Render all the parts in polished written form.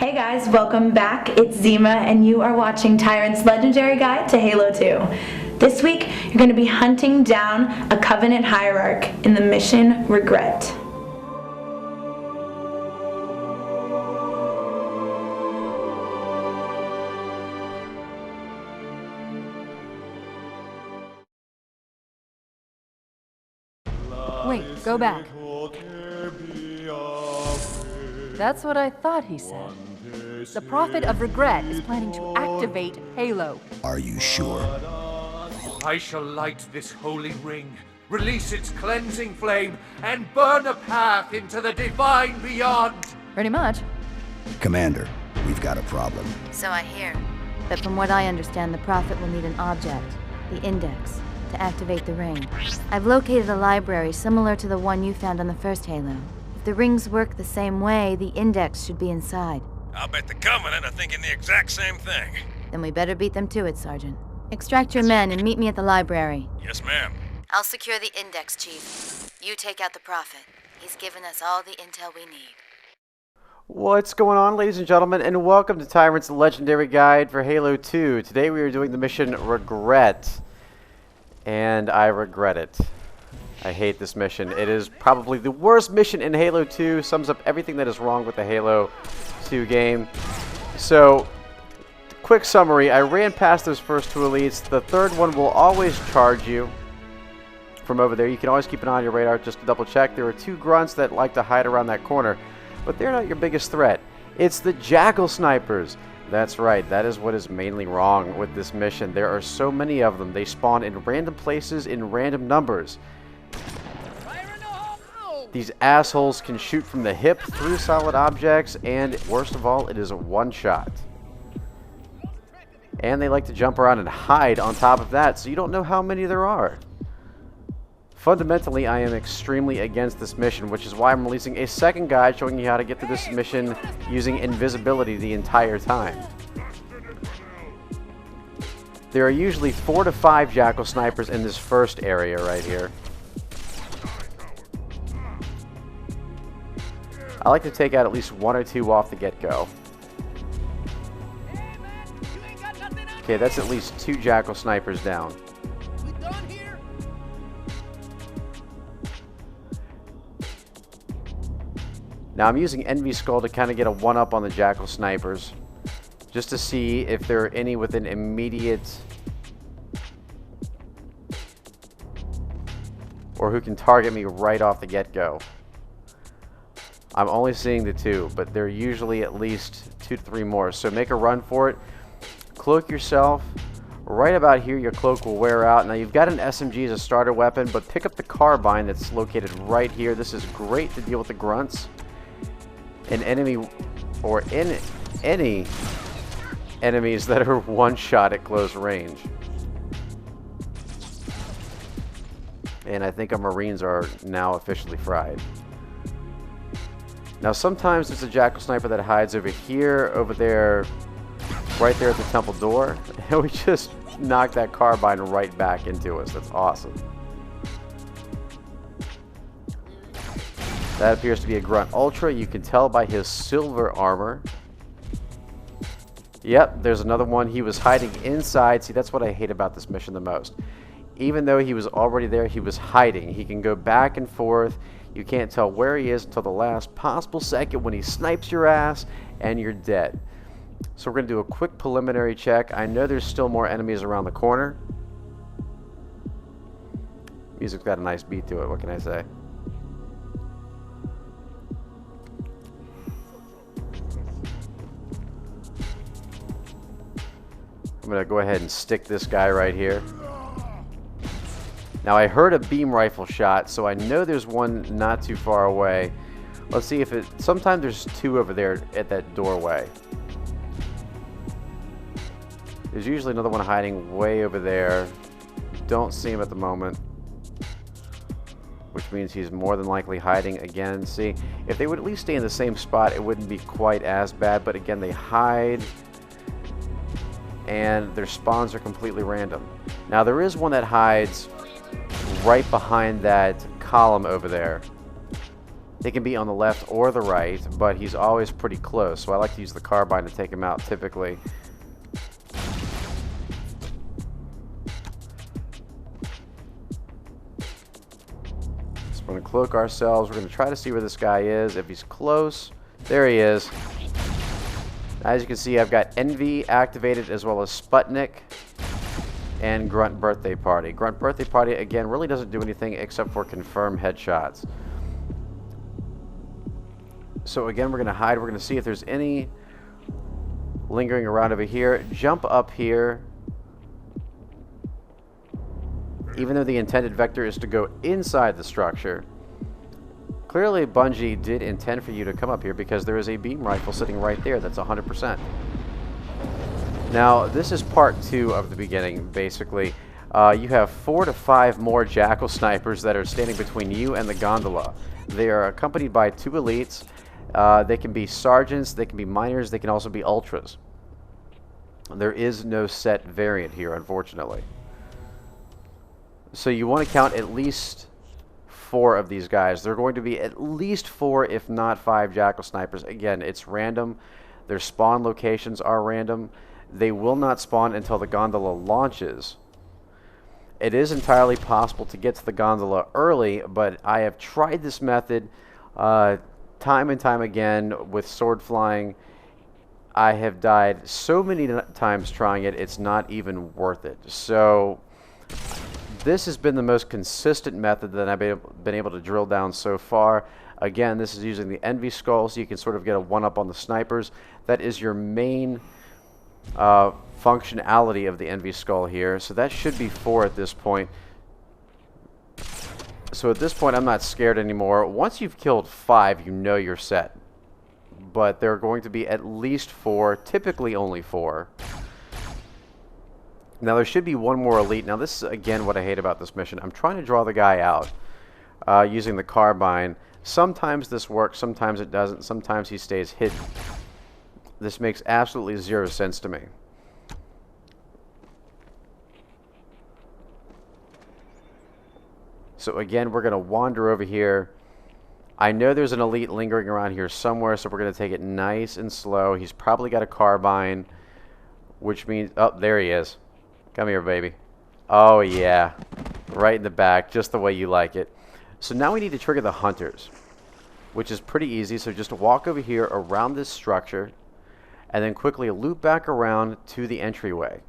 Hey guys, welcome back. It's Zima and you are watching Tyrant's Legendary Guide to Halo 2. This week, you're going to be hunting down a Covenant Hierarch in the mission Regret. Wait, go back. That's what I thought he said. The Prophet of Regret is planning to activate Halo. Are you sure? I shall light this holy ring, release its cleansing flame, and burn a path into the divine beyond. Pretty much. Commander, we've got a problem. So I hear. But from what I understand, the Prophet will need an object, the Index, to activate the ring. I've located a library similar to the one you found on the first Halo. If the rings work the same way, the Index should be inside. I'll bet the Covenant are thinking the exact same thing. Then we better beat them to it, Sergeant. Extract your men and meet me at the library. Yes, ma'am. I'll secure the Index, Chief. You take out the Prophet. He's given us all the intel we need. What's going on, ladies and gentlemen, and welcome to Tyrant's Legendary Guide for Halo 2. Today we are doing the mission Regret, and I regret it. I hate this mission. It is probably the worst mission in Halo 2, sums up everything that is wrong with the Halo 2 game. So, quick summary, I ran past those first two elites. The third one will always charge you from over there. You can always keep an eye on your radar just to double check. There are two grunts that like to hide around that corner, but they're not your biggest threat. It's the Jackal Snipers. That's right, that is what is mainly wrong with this mission. There are so many of them. They spawn in random places in random numbers. These assholes can shoot from the hip through solid objects, and worst of all, it is a one-shot. And they like to jump around and hide on top of that, so you don't know how many there are. Fundamentally, I am extremely against this mission, which is why I'm releasing a second guide showing you how to get through this mission using invisibility the entire time. There are usually 4 to 5 Jackal Snipers in this first area right here. I like to take out at least 1 or 2 off the get-go. Okay, that's at least 2 Jackal Snipers down. Now I'm using Envy Skull to kind of get a one-up on the Jackal Snipers, just to see if there are any within immediate or who can target me right off the get-go. I'm only seeing the 2, but there are usually at least 2 to 3 more. So make a run for it. Cloak yourself. Right about here, your cloak will wear out. Now you've got an SMG as a starter weapon, but pick up the carbine that's located right here. This is great to deal with the grunts. An enemy, or in any enemies that are one-shot at close range. And I think our Marines are now officially fried. Now sometimes there's a Jackal Sniper that hides over here, over there, right there at the temple door, and we just knocked that carbine right back into us. That's awesome. That appears to be a Grunt Ultra. You can tell by his silver armor. Yep, there's another one. He was hiding inside. See, that's what I hate about this mission the most. Even though he was already there, he was hiding. He can go back and forth. You can't tell where he is until the last possible second when he snipes your ass and you're dead. So we're going to do a quick preliminary check. I know there's still more enemies around the corner. Music's got a nice beat to it. What can I say? I'm going to go ahead and stick this guy right here. Now I heard a beam rifle shot, so I know there's one not too far away. Let's see if it... Sometimes there's 2 over there at that doorway. There's usually another one hiding way over there. Don't see him at the moment, which means he's more than likely hiding again. See, if they would at least stay in the same spot, it wouldn't be quite as bad, but again, they hide and their spawns are completely random. Now there is one that hides right behind that column over there. They can be on the left or the right, but he's always pretty close, so I like to use the carbine to take him out typically. So we're going to cloak ourselves. We're going to try to see where this guy is. If he's close, there he is. As you can see, I've got Envy activated as well as Sputnik and Grunt Birthday Party. Grunt Birthday Party, again, really doesn't do anything except for confirm headshots. So again, we're going to hide. We're going to see if there's any lingering around over here. Jump up here. Even though the intended vector is to go inside the structure. Clearly, Bungie did intend for you to come up here because there is a beam rifle sitting right there that's 100%. Now, this is part 2 of the beginning, basically. You have 4 to 5 more Jackal Snipers that are standing between you and the gondola. They are accompanied by 2 elites. They can be sergeants, they can be minors, they can also be ultras. There is no set variant here, unfortunately. So you want to count at least 4 of these guys. There are going to be at least 4, if not 5 Jackal Snipers. Again, it's random. Their spawn locations are random. They will not spawn until the gondola launches. It is entirely possible to get to the gondola early, but I have tried this method time and time again with sword flying. I have died so many times trying it, it's not even worth it. So this has been the most consistent method that I've been able to drill down so far. Again, this is using the Envy Skull, so you can sort of get a one-up on the snipers. That is your main functionality of the Envy Skull here. So that should be 4 at this point. So at this point, I'm not scared anymore. Once you've killed 5, you know you're set. But there are going to be at least 4, typically only 4. Now, there should be 1 more elite. Now, this is, again, what I hate about this mission. I'm trying to draw the guy out using the carbine. Sometimes this works, sometimes it doesn't. Sometimes he stays hidden. This makes absolutely 0 sense to me. So, again, we're going to wander over here. I know there's an elite lingering around here somewhere, so we're going to take it nice and slow. He's probably got a carbine, which means... Oh, there he is. Come here, baby. Oh, yeah. Right in the back, just the way you like it. So now we need to trigger the hunters, which is pretty easy. So just walk over here around this structure, and then quickly loop back around to the entryway.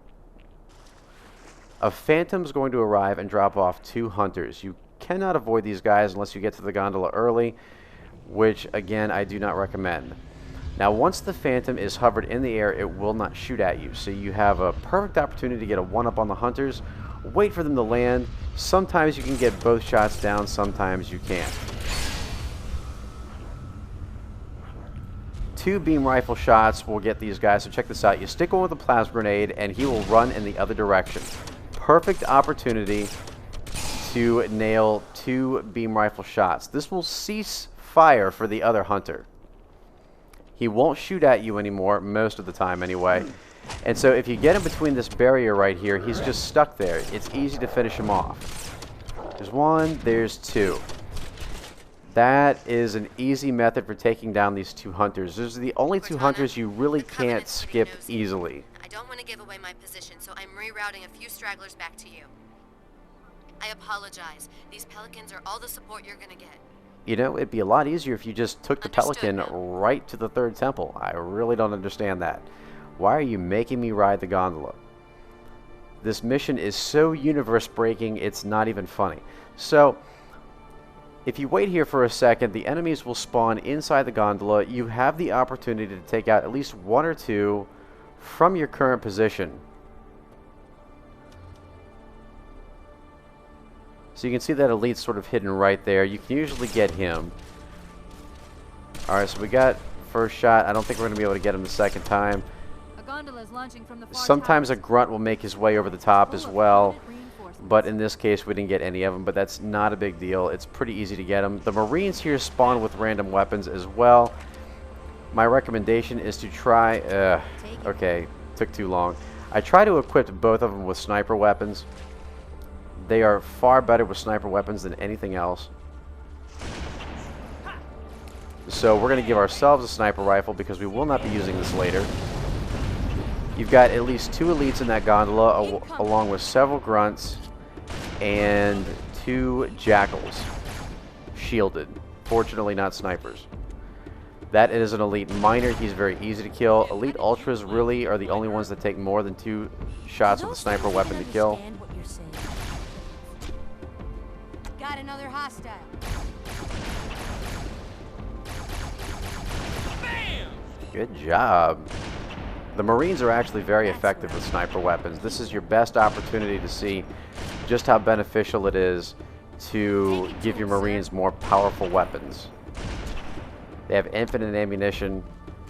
A phantom's going to arrive and drop off 2 hunters. You cannot avoid these guys unless you get to the gondola early, which, again, I do not recommend. Now, once the Phantom is hovered in the air, it will not shoot at you. So you have a perfect opportunity to get a one-up on the hunters. Wait for them to land. Sometimes you can get both shots down, sometimes you can't. 2 beam rifle shots will get these guys. So check this out. You stick one with a plasma grenade, and he will run in the other direction. Perfect opportunity to nail 2 beam rifle shots. This will cease fire for the other hunter. He won't shoot at you anymore, most of the time anyway. And so if you get him between this barrier right here, he's just stuck there. It's easy to finish him off. There's 1, there's 2. That is an easy method for taking down these 2 hunters. Those are the only 2 hunters you really can't skip easily. I don't want to give away my position, so I'm rerouting a few stragglers back to you. I apologize. These pelicans are all the support you're gonna get. You know, it'd be a lot easier if you just took the Pelican right to the 3rd temple. I really don't understand that. Why are you making me ride the gondola? This mission is so universe-breaking, it's not even funny. So, if you wait here for a second, the enemies will spawn inside the gondola. You have the opportunity to take out at least 1 or 2 from your current position. So you can see that elite's sort of hidden right there. You can usually get him. Alright, so we got first shot. I don't think we're going to be able to get him the second time. A gondola is launching from the far Sometimes a towers. grunt will make his way over the top as Full of well. permanent reinforcements. But in this case, we didn't get any of them. But that's not a big deal. It's pretty easy to get them. The Marines here spawn with random weapons as well. My recommendation is to try... okay, took too long. I try to equip both of them with sniper weapons. They are far better with sniper weapons than anything else. So we're going to give ourselves a sniper rifle because we will not be using this later. You've got at least 2 elites in that gondola, along with several grunts and 2 jackals, shielded. Fortunately, not snipers. That is an elite miner. He's very easy to kill. Elite ultras really are the only ones that take more than 2 shots with the sniper weapon to kill. Got another hostile. Good job. The Marines are actually very effective with sniper weapons. This is your best opportunity to see just how beneficial it is to give your Marines more powerful weapons. They have infinite ammunition.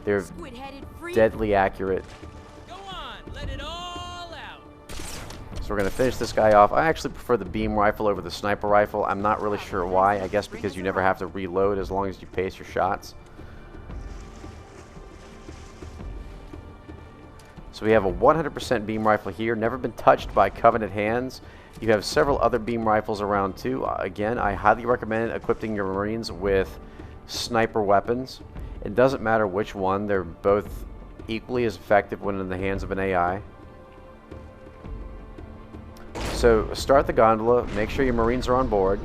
They're deadly accurate. Go on, let it all out. So we're going to finish this guy off. I actually prefer the beam rifle over the sniper rifle. I'm not really sure why. I guess because you never have to reload as long as you pace your shots. So we have a 100% beam rifle here, never been touched by Covenant hands. You have several other beam rifles around too. Again, I highly recommend equipping your Marines with sniper weapons. It doesn't matter which one, they're both equally as effective when in the hands of an AI. So start the gondola, make sure your Marines are on board,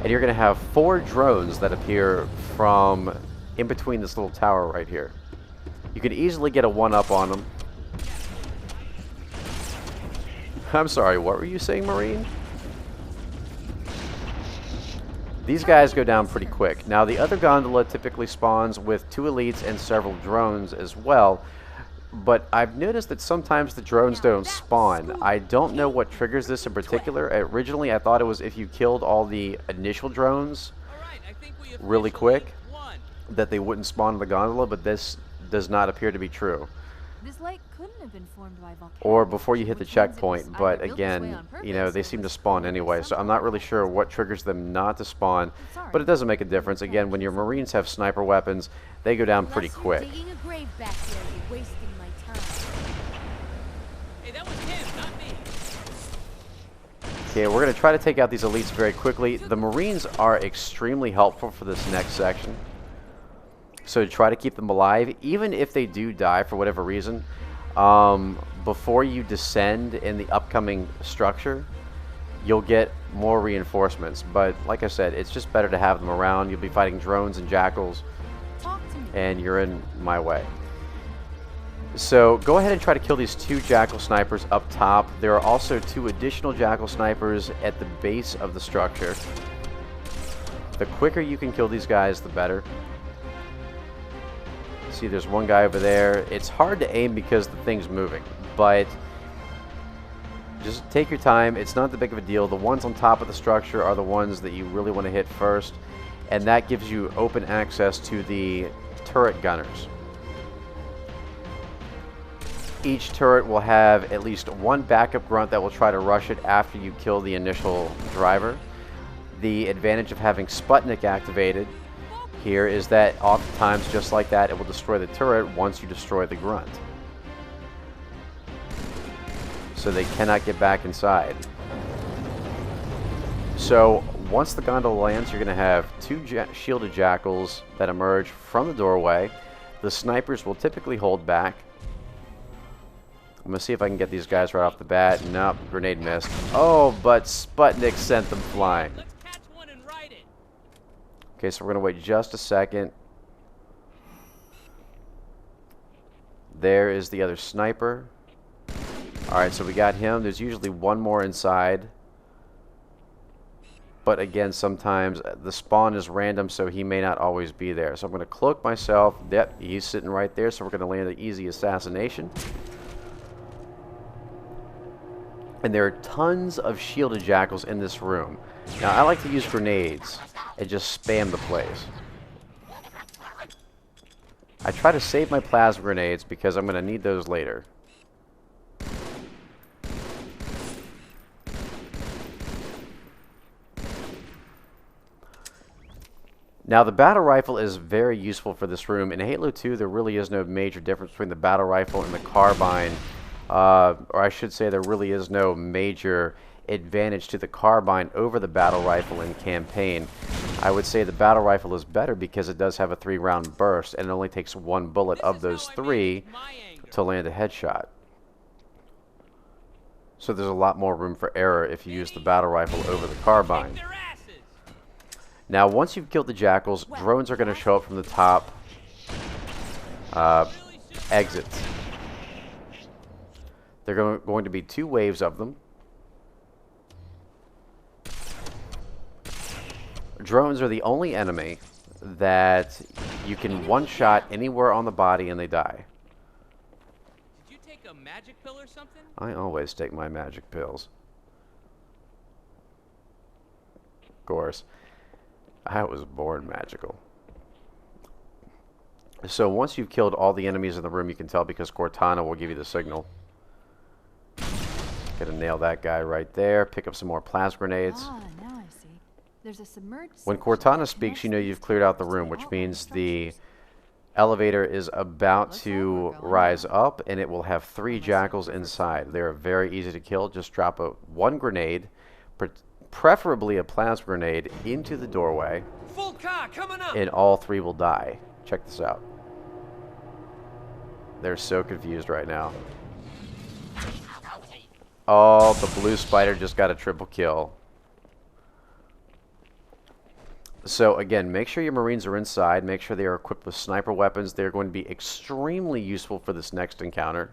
and you're going to have 4 drones that appear from in between this little tower right here. You can easily get a 1-up on them. I'm sorry, what were you saying, Marine? These guys go down pretty quick. Now, the other gondola typically spawns with 2 elites and several drones as well, but I've noticed that sometimes the drones don't spawn. I don't know what triggers this in particular. Originally, I thought it was if you killed all the initial drones really quick, that they wouldn't spawn in the gondola, but this does not appear to be true. This lake couldn't have been formed by volcanoes. Or before you hit the checkpoint, but again, you know, they seem to spawn anyway, so I'm not really sure what triggers them not to spawn, but it doesn't make a difference. Again, when your Marines have sniper weapons, they go down pretty quick. Digging a grave back there, you're wasting my time. Hey, that was him, not me. Okay, we're going to try to take out these elites very quickly. The Marines are extremely helpful for this next section. So try to keep them alive, even if they do die for whatever reason. Before you descend in the upcoming structure, you'll get more reinforcements. But like I said, it's just better to have them around. You'll be fighting drones and jackals, and you're in my way. So go ahead and try to kill these 2 Jackal Snipers up top. There are also 2 additional Jackal Snipers at the base of the structure. The quicker you can kill these guys, the better. See, there's one guy over there. It's hard to aim because the thing's moving, but just take your time. It's not that big of a deal. The ones on top of the structure are the ones that you really want to hit first, and that gives you open access to the turret gunners. Each turret will have at least 1 backup grunt that will try to rush it after you kill the initial driver. The advantage of having Sputnik activated here is that oftentimes, just like that, it will destroy the turret once you destroy the grunt. So they cannot get back inside. So once the gondola lands, you're going to have 2 shielded jackals that emerge from the doorway. The snipers will typically hold back. I'm going to see if I can get these guys right off the bat. Nope, grenade missed. Oh, but Sputnik sent them flying. Okay, so we're going to wait just a second. There is the other sniper. Alright, so we got him. There's usually 1 more inside. But again, sometimes the spawn is random, so he may not always be there. So I'm going to cloak myself. Yep, he's sitting right there, so we're going to land an easy assassination. And there are tons of shielded jackals in this room. Now, I like to use grenades and just spam the place. I try to save my plasma grenades because I'm going to need those later. Now, the battle rifle is very useful for this room. In Halo 2, there really is no major difference between the battle rifle and the carbine. Or I should say there really is no major advantage to the carbine over the battle rifle in campaign. I would say the battle rifle is better because it does have a 3-round burst, and it only takes 1 bullet of those 3 to land a headshot. So there's a lot more room for error if you use the battle rifle over the carbine. Now, once you've killed the jackals, drones are going to show up from the top exits. There are going to be 2 waves of them. Drones are the only enemy that you can one-shot anywhere on the body and they die. Did you take a magic pill or something? I always take my magic pills. Of course. I was born magical. So once you've killed all the enemies in the room, you can tell because Cortana will give you the signal. Gonna nail that guy right there. Pick up some more plasma grenades. Ah, now I see. There's a submerged When section Cortana that speaks, you connects know these you've cleared out the to room, which outline means the structures. elevator is about Looks like to we're going rise down. up, and it will have 3 jackals inside. They are very easy to kill. Just drop 1 grenade, preferably a plasma grenade, into the doorway, Full car coming up. and all 3 will die. Check this out. They're so confused right now. Oh, the blue spider just got a triple kill. So again, make sure your Marines are inside. Make sure they are equipped with sniper weapons. They're going to be extremely useful for this next encounter.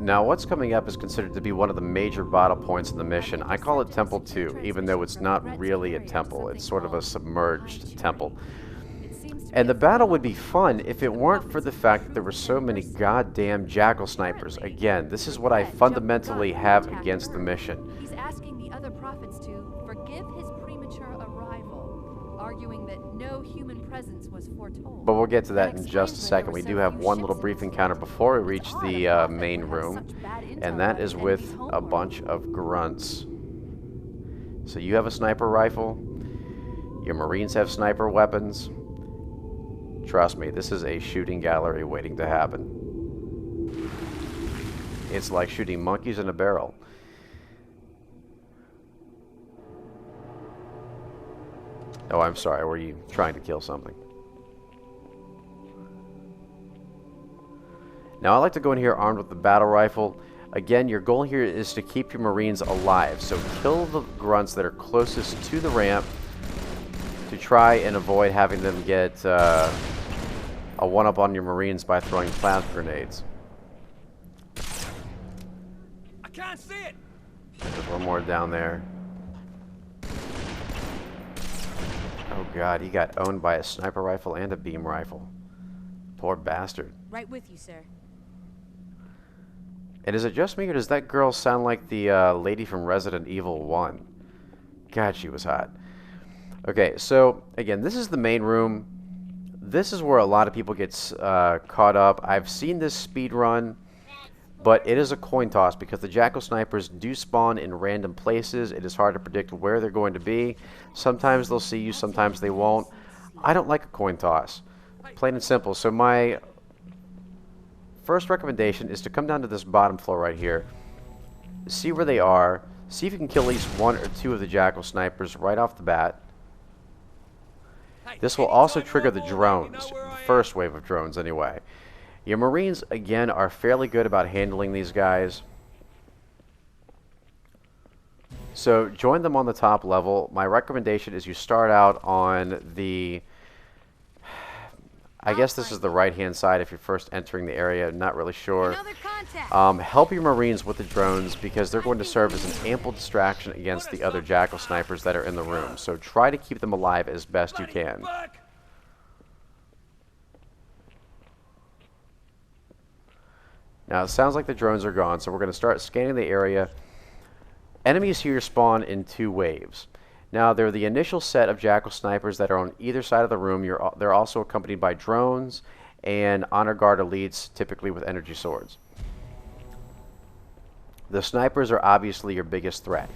Now, what's coming up is considered to be one of the major battle points in the mission. I call it Temple 2, even though it's not really a temple. It's sort of a submerged temple. And the battle would be fun if it weren't for the fact that there were so many goddamn Jackal Snipers. Again, this is what I fundamentally have against the mission. He's asking the other prophets to forgive his premature arrival, arguing that no human presence was foretold. But we'll get to that in just a second. We do have one little brief encounter before we reach the main room, and that is with a bunch of grunts. So you have a sniper rifle, your Marines have sniper weapons. Trust me, this is a shooting gallery waiting to happen. It's like shooting monkeys in a barrel. Oh, I'm sorry, were you trying to kill something? Now I like to go in here armed with the battle rifle. Again, your goal here is to keep your Marines alive. So kill the grunts that are closest to the ramp to try and avoid having them get a one-up on your Marines by throwing plasma grenades. I can't see it. There's one more down there. Oh god, he got owned by a sniper rifle and a beam rifle. Poor bastard. Right with you, sir. And is it just me, or does that girl sound like the lady from Resident Evil 1? God, she was hot. Okay, so again, this is the main room. This is where a lot of people get caught up. I've seen this speed run, but it is a coin toss because the Jackal Snipers do spawn in random places. It is hard to predict where they're going to be. Sometimes they'll see you, sometimes they won't. I don't like a coin toss. Plain and simple. So my first recommendation is to come down to this bottom floor right here, see where they are, see if you can kill at least 1 or 2 of the Jackal Snipers right off the bat. This will also trigger the drones, the first wave of drones anyway. Your Marines, again, are fairly good about handling these guys. So join them on the top level. My recommendation is you start out on the, I guess this is the right-hand side if you're first entering the area. Not really sure. Another contact. Help your Marines with the drones because they're going to serve as an ample distraction against the other Jackal Snipers that are in the room. So try to keep them alive as best you can. Now it sounds like the drones are gone, so we're going to start scanning the area. Enemies here spawn in 2 waves. Now, they're the initial set of Jackal Snipers that are on either side of the room. They're also accompanied by drones and honor guard elites, typically with energy swords. The snipers are obviously your biggest threat,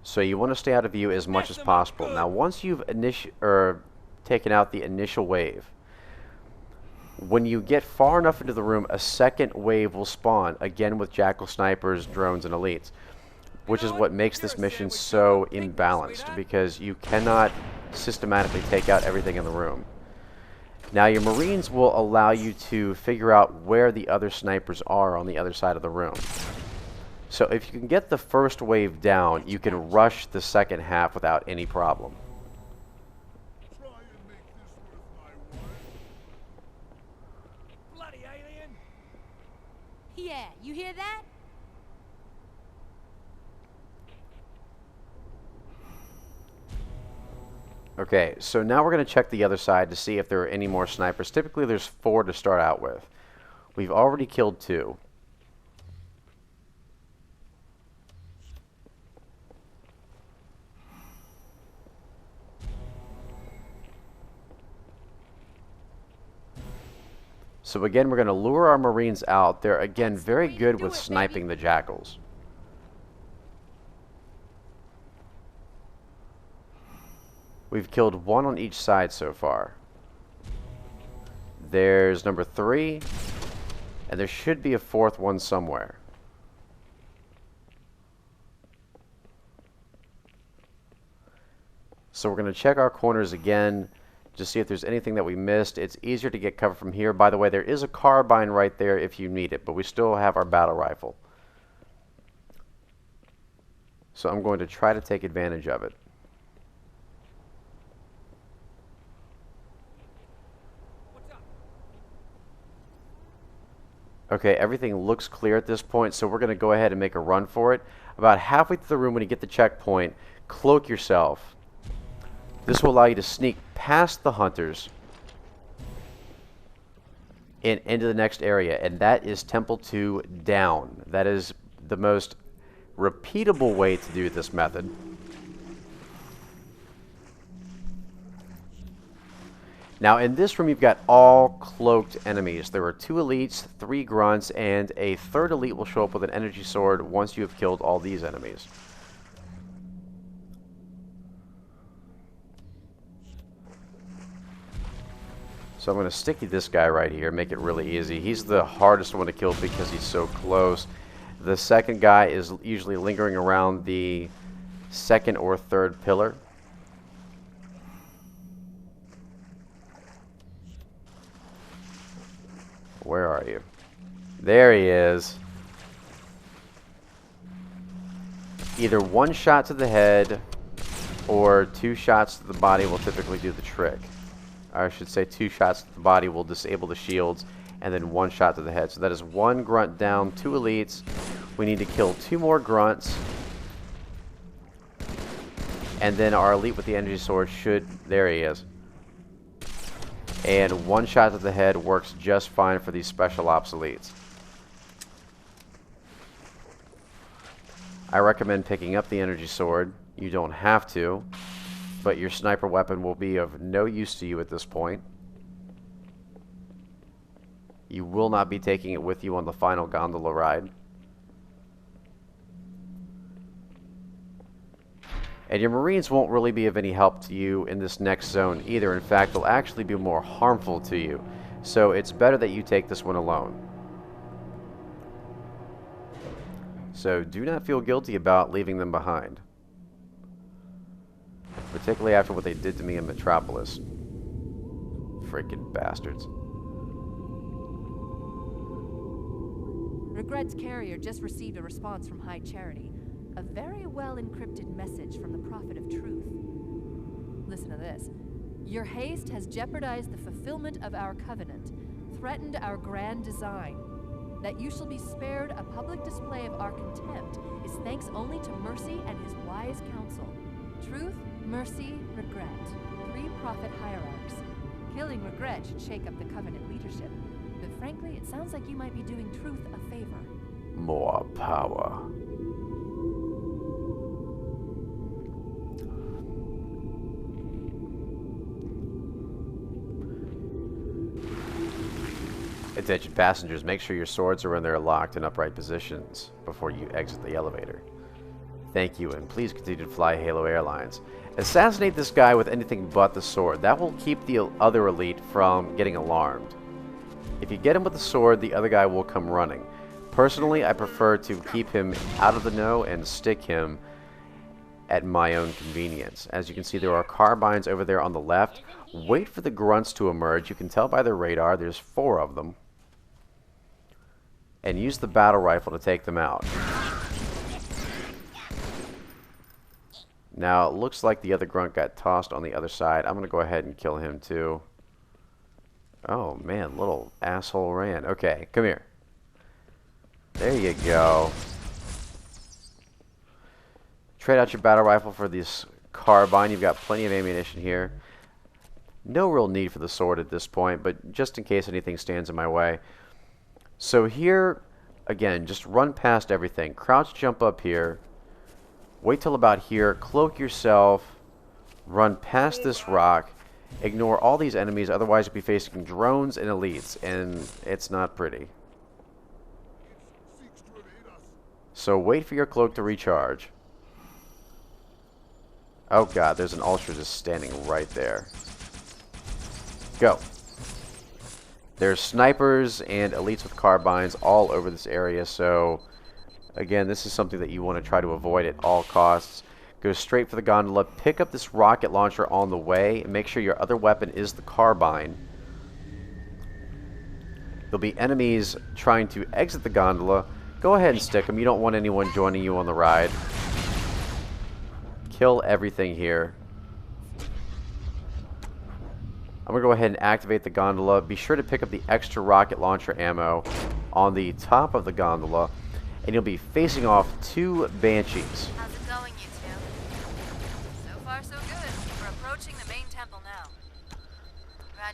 so you want to stay out of view as much as possible. Now, once you've taken out the initial wave, when you get far enough into the room, a second wave will spawn, again with Jackal Snipers, drones, and elites, which is what makes this mission so imbalanced, because you cannot systematically take out everything in the room. Now, your Marines will allow you to figure out where the other snipers are on the other side of the room. So if you can get the first wave down, you can rush the second half without any problem. Bloody alien! Yeah, you hear that? Okay, so now we're going to check the other side to see if there are any more snipers. Typically there's 4 to start out with. We've already killed 2. So again, we're going to lure our Marines out. They're, again, very good with sniping the Jackals. We've killed 1 on each side so far. There's number 3, and there should be a 4th one somewhere. So we're going to check our corners again to see if there's anything that we missed. It's easier to get cover from here. By the way, there is a carbine right there if you need it, but we still have our battle rifle. So I'm going to try to take advantage of it. Okay, everything looks clear at this point, so we're going to go ahead and make a run for it. About halfway through the room, when you get the checkpoint, cloak yourself. This will allow you to sneak past the hunters and into the next area, and that is Temple 2 down. That is the most repeatable way to do this method. Now, in this room, you've got all cloaked enemies. There are 2 elites, 3 grunts, and a 3rd elite will show up with an energy sword once you have killed all these enemies. So I'm going to sticky this guy right here, make it really easy. He's the hardest one to kill because he's so close. The second guy is usually lingering around the 2nd or 3rd pillar. Where are you? There he is. Either 1 shot to the head or 2 shots to the body will typically do the trick. Or I should say 2 shots to the body will disable the shields, and then 1 shot to the head. So that is 1 grunt down, 2 elites. We need to kill 2 more grunts. And then our elite with the energy sword should... There he is. And 1 shot to the head works just fine for these special ops elites. I recommend picking up the energy sword. You don't have to, but your sniper weapon will be of no use to you at this point. You will not be taking it with you on the final gondola ride. And your Marines won't really be of any help to you in this next zone either. In fact, they'll actually be more harmful to you. So it's better that you take this one alone. So do not feel guilty about leaving them behind. Particularly after what they did to me in Metropolis. Freaking bastards. Regret's carrier just received a response from High Charity. A very well-encrypted message from the Prophet of Truth. Listen to this. Your haste has jeopardized the fulfillment of our covenant, threatened our grand design. That you shall be spared a public display of our contempt is thanks only to Mercy and his wise counsel. Truth, Mercy, Regret. 3 prophet hierarchs. Killing Regret should shake up the covenant leadership. But frankly, it sounds like you might be doing Truth a favor. More power. Attention passengers, make sure your swords are in their locked and upright positions before you exit the elevator. Thank you, and please continue to fly Halo Airlines. Assassinate this guy with anything but the sword. That will keep the other elite from getting alarmed. If you get him with the sword, the other guy will come running. Personally, I prefer to keep him out of the know and stick him at my own convenience. As you can see, there are carbines over there on the left. Wait for the grunts to emerge. You can tell by their radar. There's 4 of them. And use the battle rifle to take them out. Now, it looks like the other grunt got tossed on the other side. I'm going to go ahead and kill him too. Oh man, little asshole ran. Okay, come here. There you go. Trade out your battle rifle for this carbine. You've got plenty of ammunition here. No real need for the sword at this point, but just in case anything stands in my way. So here, again, just run past everything. Crouch jump up here. Wait till about here. Cloak yourself. Run past this rock. Ignore all these enemies, otherwise you'll be facing drones and elites, and it's not pretty. So wait for your cloak to recharge. Oh god, there's an ultra just standing right there. Go. There's snipers and elites with carbines all over this area, so again, this is something that you want to try to avoid at all costs. Go straight for the gondola, pick up this rocket launcher on the way, and make sure your other weapon is the carbine. There'll be enemies trying to exit the gondola. Go ahead and stick them. You don't want anyone joining you on the ride. Kill everything here. I'm going to go ahead and activate the gondola. Be sure to pick up the extra rocket launcher ammo on the top of the gondola, and you'll be facing off 2 banshees. How's it going, you two? So far, so good. We're approaching the main temple now.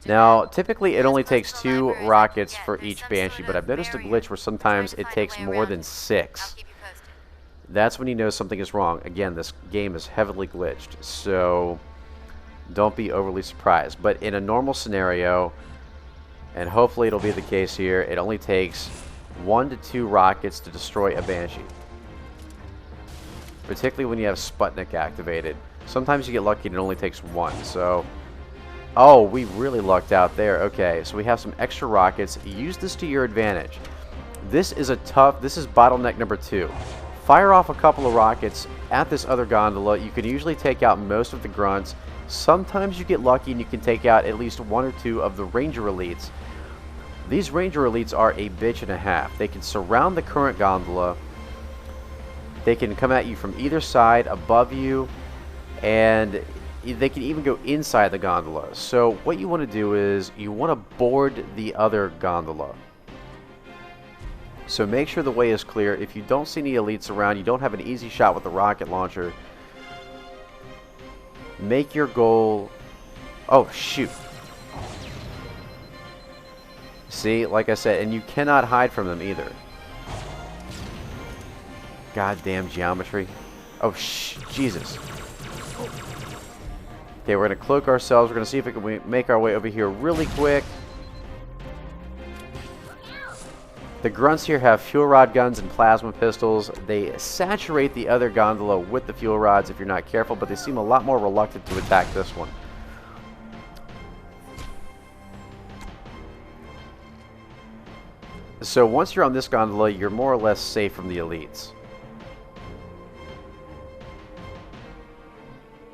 Now, typically it only takes 2 rockets for each banshee, but I've noticed a glitch where sometimes it takes more than 6. That's when you know something is wrong. Again, this game is heavily glitched, so don't be overly surprised. But in a normal scenario, and hopefully it'll be the case here, it only takes 1 to 2 rockets to destroy a banshee. Particularly when you have Sputnik activated. Sometimes you get lucky and it only takes 1, so... Oh, we really lucked out there. Okay, so we have some extra rockets. Use this to your advantage. This is bottleneck number 2. Fire off a couple of rockets at this other gondola. You can usually take out most of the grunts. Sometimes you get lucky and you can take out at least 1 or 2 of the ranger elites. These ranger elites are a bitch and a half. They can surround the current gondola. They can come at you from either side, above you, and they can even go inside the gondola. So what you want to do is you want to board the other gondola. So make sure the way is clear. If you don't see any elites around, you don't have an easy shot with the rocket launcher, make your goal... Oh, shoot. See, like I said, and you cannot hide from them either. Goddamn geometry. Oh, Jesus. Okay, we're going to cloak ourselves. We're going to see if we can make our way over here really quick. The grunts here have fuel rod guns and plasma pistols. They saturate the other gondola with the fuel rods if you're not careful, but they seem a lot more reluctant to attack this one. So once you're on this gondola, you're more or less safe from the elites.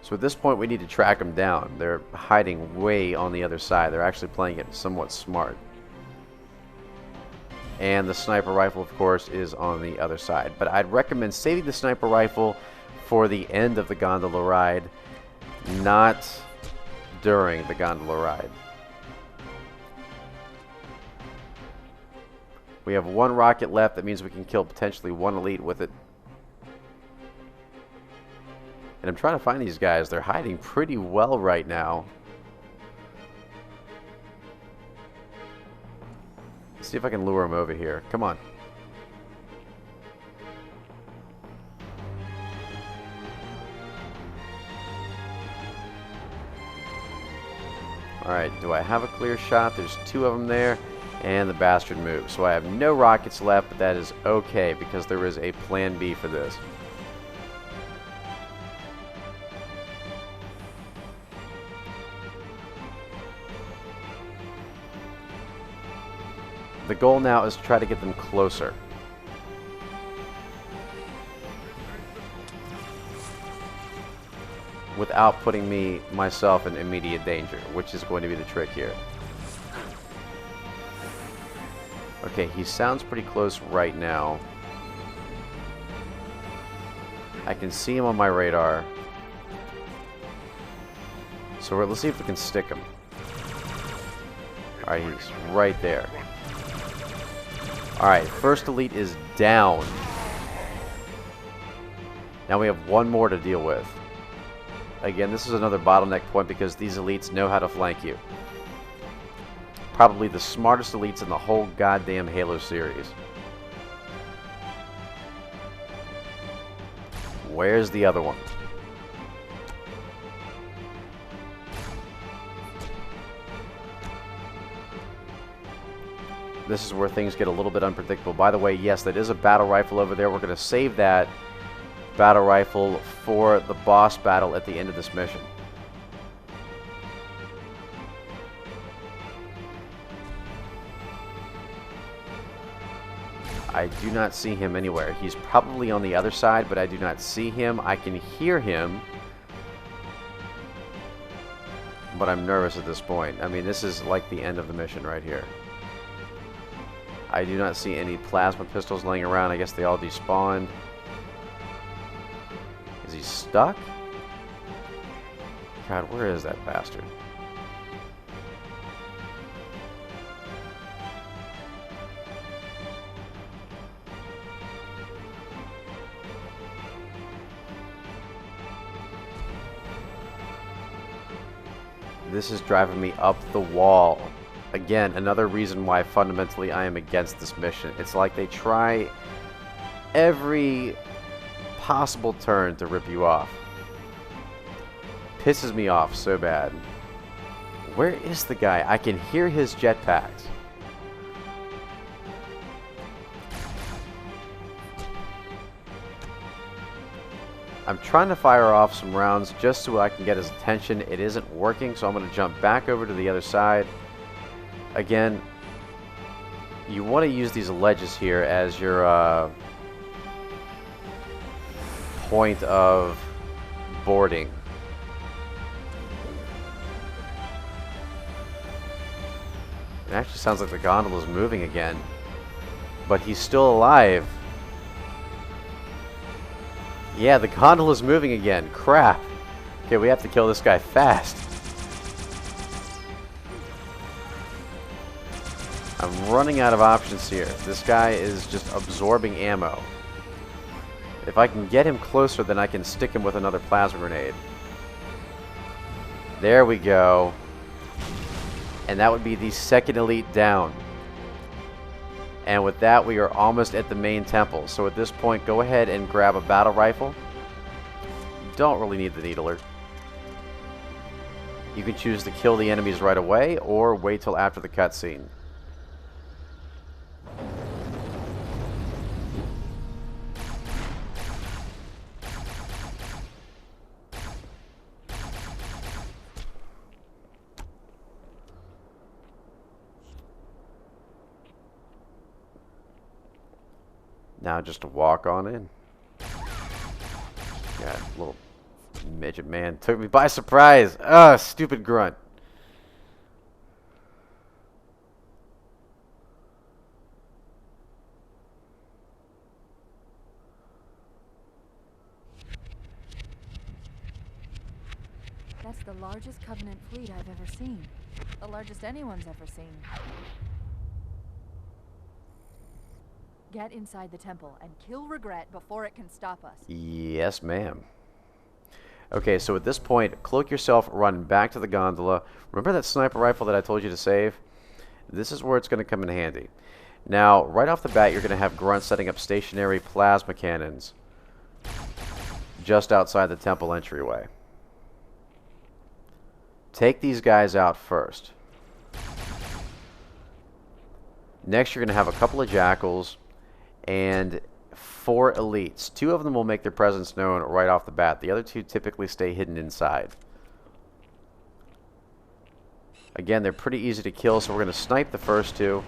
So at this point, we need to track them down. They're hiding way on the other side. They're actually playing it somewhat smart. And the sniper rifle, of course, is on the other side. But I'd recommend saving the sniper rifle for the end of the gondola ride, not during the gondola ride. We have 1 rocket left. That means we can kill potentially 1 elite with it. And I'm trying to find these guys. They're hiding pretty well right now. Let's see if I can lure them over here. Come on. Alright, do I have a clear shot? There's 2 of them there. And the bastard moves. So I have no rockets left, but that is okay because there is a plan B for this. The goal now is to try to get them closer. Without putting myself in immediate danger, which is going to be the trick here. Okay, he sounds pretty close right now. I can see him on my radar. So let's see if we can stick him. Alright, he's right there. Alright, first elite is down. Now we have one more to deal with. Again, this is another bottleneck point because these elites know how to flank you. Probably the smartest elites in the whole goddamn Halo series. Where's the other one? This is where things get a little bit unpredictable. By the way, yes, that is a battle rifle over there. We're going to save that battle rifle for the boss battle at the end of this mission. I do not see him anywhere. He's probably on the other side, but I do not see him. I can hear him, but I'm nervous at this point. I mean, this is like the end of the mission right here. I do not see any plasma pistols laying around. I guess they all despawned. Is he stuck? God, where is that bastard? This is driving me up the wall. Again, another reason why fundamentally I am against this mission. It's like they try every possible turn to rip you off. Pisses me off so bad. Where is the guy? I can hear his jetpacks. I'm trying to fire off some rounds just so I can get his attention. It isn't working, so I'm going to jump back over to the other side. Again, you want to use these ledges here as your point of boarding. It actually sounds like the gondola is moving again, but he's still alive. Yeah, the gondola is moving again. Crap. Okay, we have to kill this guy fast. I'm running out of options here. This guy is just absorbing ammo. If I can get him closer, then I can stick him with another plasma grenade. There we go. And that would be the second elite down. And with that, we are almost at the main temple. So at this point, go ahead and grab a battle rifle. Don't really need the needler. You can choose to kill the enemies right away or wait till after the cutscene. Now just to walk on in. Yeah, little midget man took me by surprise. Ugh, stupid grunt. That's the largest Covenant fleet I've ever seen. The largest anyone's ever seen. Get inside the temple and kill Regret before it can stop us. Yes, ma'am. Okay, so at this point, cloak yourself, run back to the gondola. Remember that sniper rifle that I told you to save? This is where it's going to come in handy. Now, right off the bat, you're going to have Grunt setting up stationary plasma cannons just outside the temple entryway. Take these guys out first. Next, you're going to have a couple of jackals and 4 elites. 2 of them will make their presence known right off the bat. The other 2 typically stay hidden inside. Again, they're pretty easy to kill, so we're going to snipe the first 2.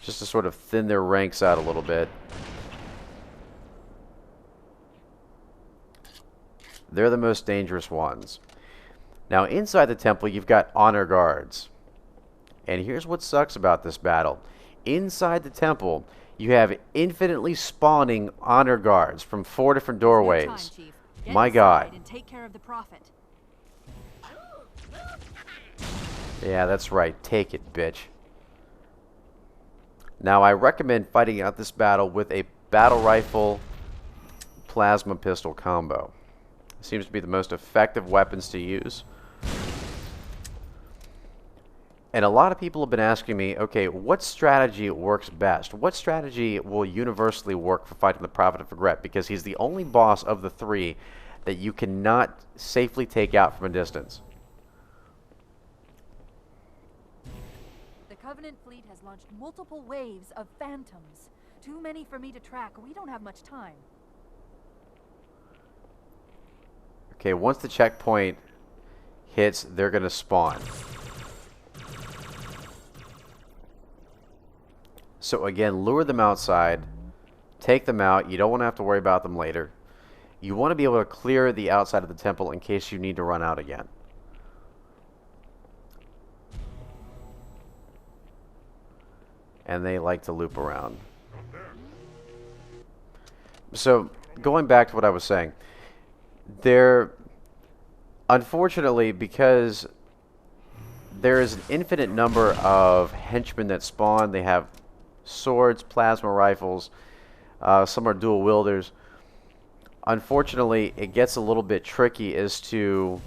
Just to sort of thin their ranks out a little bit. They're the most dangerous ones. Now, inside the temple, you've got honor guards. And here's what sucks about this battle. Inside the temple, you have infinitely spawning honor guards from 4 different doorways. My God. And take care of the prophet. Yeah, that's right. Take it, bitch. Now, I recommend fighting out this battle with a battle rifle plasma pistol combo. Seems to be the most effective weapons to use. And a lot of people have been asking me, okay, what strategy works best? What strategy will universally work for fighting the Prophet of Regret? Because he's the only boss of the 3 that you cannot safely take out from a distance. The Covenant fleet has launched multiple waves of phantoms. Too many for me to track. We don't have much time. Okay, once the checkpoint hits, they're going to spawn. So again, lure them outside, take them out. You don't want to have to worry about them later. You want to be able to clear the outside of the temple in case you need to run out again. And they like to loop around. So, going back to what I was saying. Unfortunately, because there is an infinite number of henchmen that spawn, they have swords, plasma rifles, some are dual wielders. Unfortunately, it gets a little bit tricky as to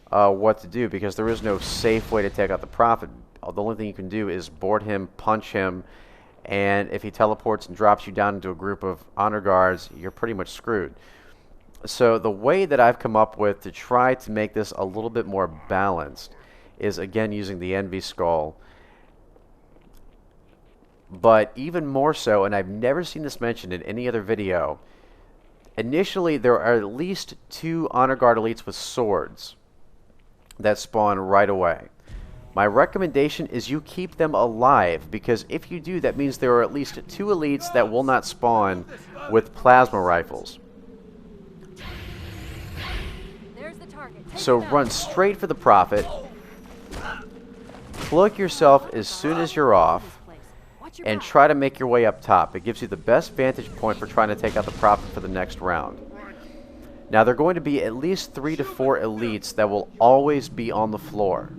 what to do, because there is no safe way to take out the Prophet. The only thing you can do is board him, punch him, and if he teleports and drops you down into a group of honor guards, you're pretty much screwed. So the way that I've come up with to try to make this a little bit more balanced is, again, using the Envy Skull. But even more so, and I've never seen this mentioned in any other video, initially there are at least 2 honor guard elites with swords that spawn right away. My recommendation is you keep them alive, because if you do, that means there are at least 2 elites that will not spawn with plasma rifles. So run straight for the Prophet, cloak yourself as soon as you're off, and try to make your way up top. It gives you the best vantage point for trying to take out the Prophet for the next round. Now, there are going to be at least 3 to 4 elites that will always be on the floor.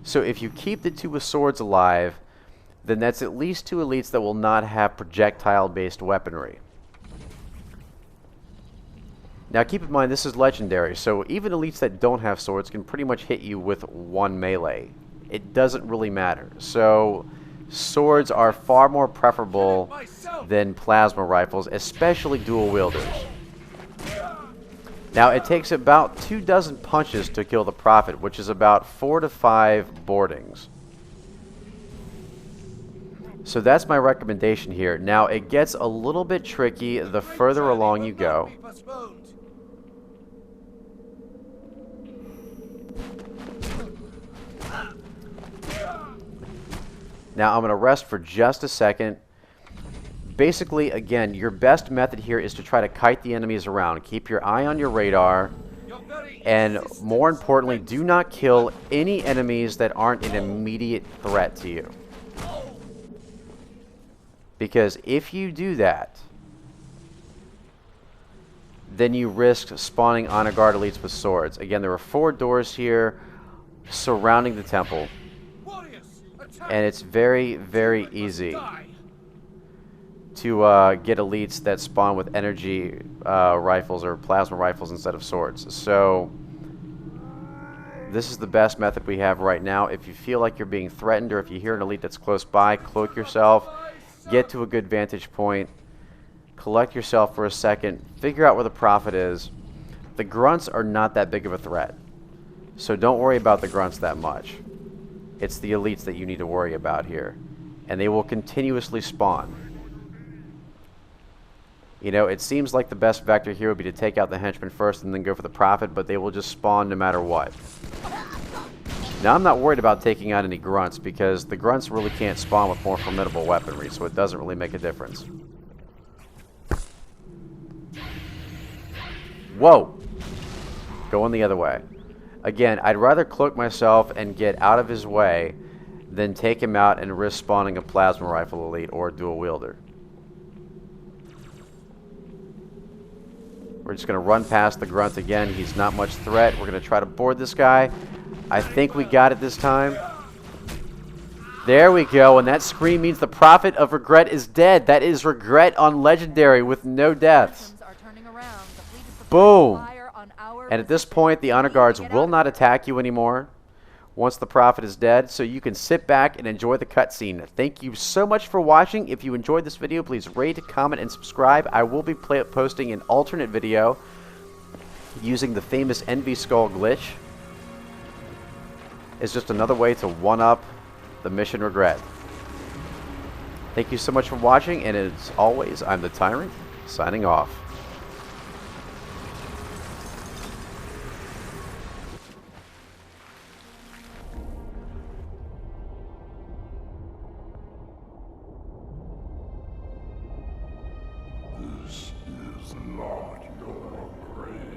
So if you keep the 2 with swords alive, then that's at least 2 elites that will not have projectile-based weaponry. Now keep in mind, this is legendary, so even elites that don't have swords can pretty much hit you with 1 melee. It doesn't really matter. So swords are far more preferable than plasma rifles, especially dual wielders. Now it takes about 24 punches to kill the Prophet, which is about 4 to 5 boardings. So that's my recommendation here. Now it gets a little bit tricky the further along you go. Now I'm going to rest for just a second. Basically, again, your best method here is to try to kite the enemies around. Keep your eye on your radar. And more importantly, do not kill any enemies that aren't an immediate threat to you. Because if you do that, then you risk spawning honor guard elites with swords. Again, there are 4 doors here surrounding the temple. And it's very, very easy to get elites that spawn with energy rifles or plasma rifles instead of swords. So this is the best method we have right now. If you feel like you're being threatened, or if you hear an elite that's close by, cloak yourself, get to a good vantage point, collect yourself for a second, figure out where the Prophet is. The grunts are not that big of a threat. So don't worry about the grunts that much. It's the elites that you need to worry about here. And they will continuously spawn. You know, it seems like the best vector here would be to take out the henchmen first and then go for the Prophet, but they will just spawn no matter what. Now, I'm not worried about taking out any grunts, because the grunts really can't spawn with more formidable weaponry, so it doesn't really make a difference. Whoa! Going the other way. Again, I'd rather cloak myself and get out of his way than take him out and risk spawning a plasma rifle elite or a dual wielder. We're just going to run past the grunt again. He's not much threat. We're going to try to board this guy. I think we got it this time. There we go. And that scream means the Prophet of Regret is dead. That is Regret on Legendary with no deaths. Boom. And at this point, the honor guards will not attack you anymore once the Prophet is dead, so you can sit back and enjoy the cutscene. Thank you so much for watching. If you enjoyed this video, please rate, comment, and subscribe. I will be posting an alternate video using the famous Envy Skull glitch. It's just another way to one-up the mission Regret. Thank you so much for watching, and as always, I'm the Tyrant, signing off. This is not your grave.